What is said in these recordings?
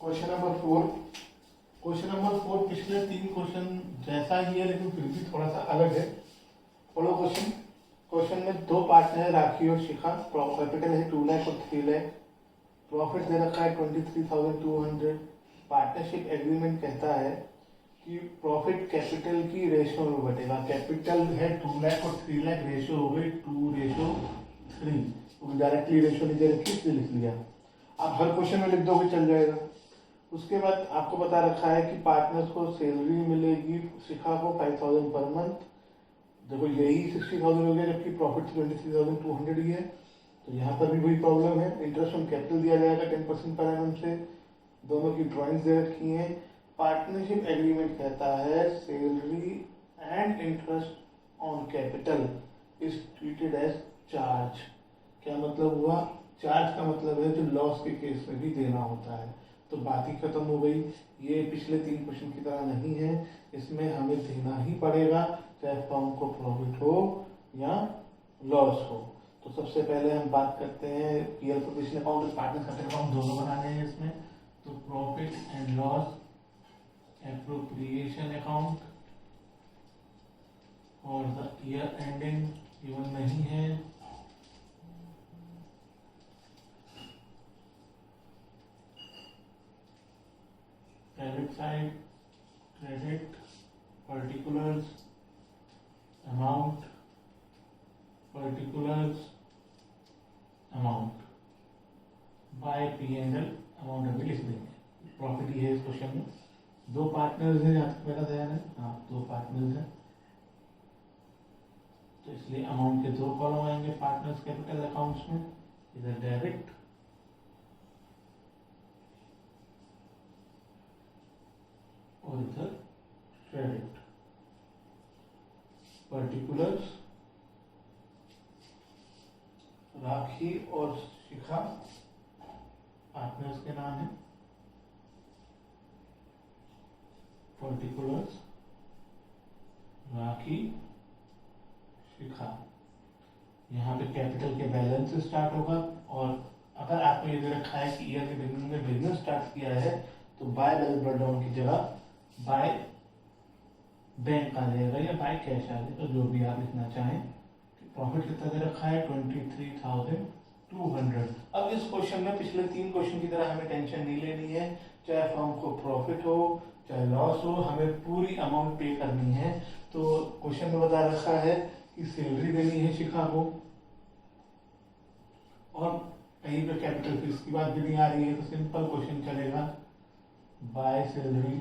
Question number 4। Question number 4 पिछले 3 question जैसा ही है लेकिन फिर भी थोड़ा सा अलग है। Follow question. क्वेश्चन में दो पार्टनर है, राखी और शिखा। कैपिटल है 2 लाख और 3 लाख। प्रॉफिट दे रखा है 23,200। पार्टनरशिप एग्रीमेंट कहता है कि प्रॉफिट कैपिटल की रेशो में बटेगा। कैपिटल है 2 लाख और 3 लाख, रेशो हो गई 2:3। तो डायरेक्टली रेशो नहीं दे रखी इसलिए लिख लिया। आप हर क्वेश्चन में लिख दोगे चल जाएगा। उसके बाद आपको बता रखा है कि पार्टनर्स को सैलरी मिलेगी, शिखा को 5,000 पर मंथ। देखो यही 60,000 हो गया जबकि प्रॉफिट 23,200 ही है, तो यहाँ पर भी वही प्रॉब्लम है। इंटरेस्ट ऑन कैपिटल दिया जाएगा 10% पर एनम से। दोनों की ड्राइंग्स दे रखी हैं। पार्टनरशिप एग्रीमेंट कहता है salary and interest on capital is treated as charge. क्या मतलब हुआ? चार्ज का मतलब है जो लॉस के केस में भी देना होता है। तो बात ही खत्म हो गई। ये पिछले 3 क्वेश्चन की तरह नहीं है, इसमें हमें देना ही पड़ेगा चाहे फर्म को प्रॉफिट हो या लॉस हो। तो सबसे पहले हम बात करते हैं पीएल प्रोविजन अकाउंट और पार्टनर कैपिटल अकाउंट दोनों बनाने हैं इसमें। तो profit and loss appropriation account और द ईयर एंडिंग गिवन नहीं है। Credit side, credit particulars amount, particulars amount by P&L amount अभी लिख देंगे। प्रॉफिट ही है इस क्वेश्चन में। 2 पार्टनर्स हैं, यहाँ तक मेरा ध्यान है। हाँ 2 पार्टनर्स हैं, तो इसलिए अमाउंट के 2 कॉलम आएंगे पार्टनर्स कैपिटल अकाउंट्स में। इधर डेबिट और इधर क्रेडिट। पर्टिकुलर्स राखी और शिखा पार्टनर्स के नाम है। पर्टिकुलर्स राखी शिखा। यहाँ पे कैपिटल के बैलेंस से स्टार्ट होगा। और अगर आपको ये दे रखा है कि ईयर के बिगिनिंग में बिजनेस स्टार्ट किया है तो बाय बैलेंस ब्रेकडाउन की जगह बाय बैंक आ जाएगा या बाय कैश आ जाएगा, जो भी आप लिखना चाहें। प्रॉफिट कितना दे रखा है 23,200। अब इस क्वेश्चन में पिछले 3 क्वेश्चन की तरह हमें टेंशन नहीं लेनी है। चाहे फर्म को प्रॉफिट हो चाहे लॉस हो, हमें पूरी अमाउंट पे करनी है। तो क्वेश्चन में बता रखा है कि सैलरी देनी है शिखा को और कहीं पे कैपिटल फीस की बात भी नहीं आ रही है, तो सिंपल क्वेश्चन चलेगा बाय सैलरी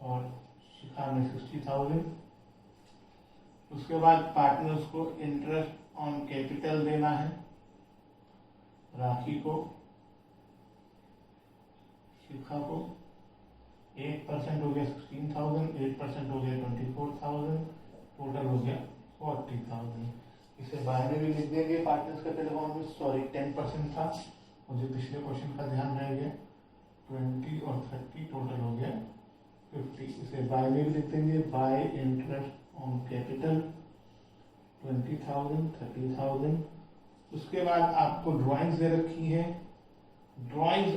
और शिखा में 60,000। उसके बाद पार्टनर्स को इंटरेस्ट ऑन कैपिटल देना है। राखी को, शिखा को 8% हो गया 16,000, 8% हो गया 24,000, टोटल हो गया 40,000। इसे बाय में भी लिख देंगे पार्टनर्स कैपिटल अकाउंट में। सॉरी 10% था, मुझे पिछले क्वेश्चन का ध्यान रह गया। 20 और 30 टोटल हो गया 50। इसे बाय में भी लिख देंगे बाय इंटरेस्ट ऑन कैपिटल 20,000, 30,000। उसके बाद आपको ड्राइंग्स दे रखी है। ड्राइंग्स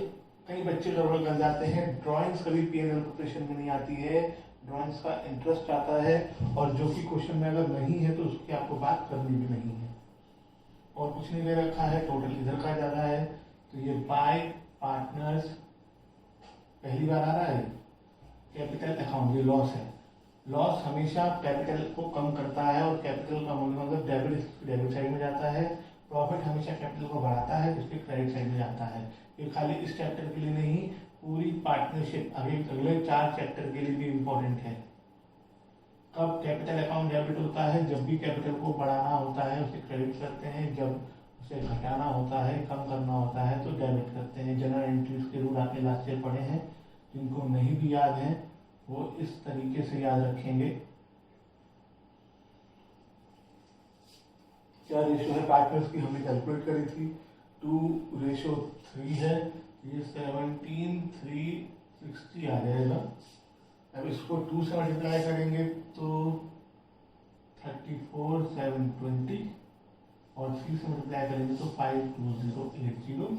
कई बच्चे गड़बड़ कर जाते हैं। ड्राइंग्स कभी P&L प्रिपरेशन में नहीं आती है, ड्राइंग्स का इंटरेस्ट आता है। और जो कि क्वेश्चन में अगर नहीं है तो उसकी आपको बात करनी भी नहीं है। और कुछ नहीं दे रखा है, टोटल इधर का जा रहा है। तो ये बाय पार्टनर्स पहली बार आ रहा है। कैपिटल अकाउंट, ये लॉस है। लॉस हमेशा कैपिटल को कम करता है और कैपिटल का मतलब डेबिट साइड में जाता है। प्रॉफिट हमेशा कैपिटल को बढ़ाता है, इसके क्रेडिट साइड में जाता है। ये खाली इस चैप्टर के लिए नहीं, पूरी पार्टनरशिप अगले 4 चैप्टर के लिए भी इम्पोर्टेंट है। कब कैपिटल अकाउंट डेबिट होता है? जब भी कैपिटल को बढ़ाना होता है उसे क्रेडिट करते हैं, जब उसे घटाना होता है, कम करना होता है तो डेबिट करते हैं। जनरल एंट्रीज के रूल आपने लास्ट ईयर पढ़े हैं, जिनको नहीं भी याद है वो इस तरीके से याद रखेंगे। क्या रेशो है पार्टनर्स की हमने कैलकुलेट करी थी, 2:3 है। ये 17,360 आ जाएगा। अब इसको 2 से मल्टीप्लाई करेंगे तो 34,720 और 3 से मल्टीप्लाई करेंगे तो 52080।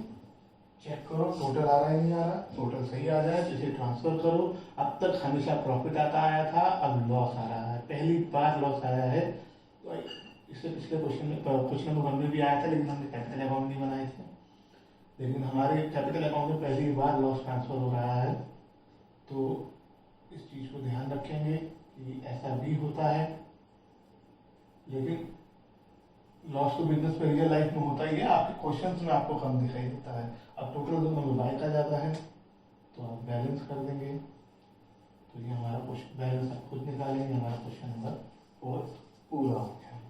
चेक करो टोटल आ रहा है नहीं आ रहा, टोटल सही आ जाए तो इसे ट्रांसफर करो। अब तक हमेशा प्रॉफिट आता आया था, अब लॉस आ रहा है, पहली बार लॉस आया है। तो इससे पिछले क्वेश्चन में क्वेश्चन नंबर 1 में भी आया था, लेकिन हमने कैपिटल अकाउंट नहीं बनाए थे। लेकिन हमारे कैपिटल अकाउंट में पहली बार लॉस ट्रांसफर हो रहा है, तो इस चीज़ को ध्यान रखेंगे कि ऐसा भी होता है। लेकिन लॉस तो बिजनेस में रियल लाइफ में होता ही है, आपके क्वेश्चंस में आपको कम दिखाई देता है। अब टोटल दोनों में बाय का ज़्यादा है तो आप बैलेंस कर देंगे, तो ये हमारा क्वेश्चन बैलेंस आप खुद निकालेंगे, हमारा क्वेश्चन नंबर 4 पूरा हो गया।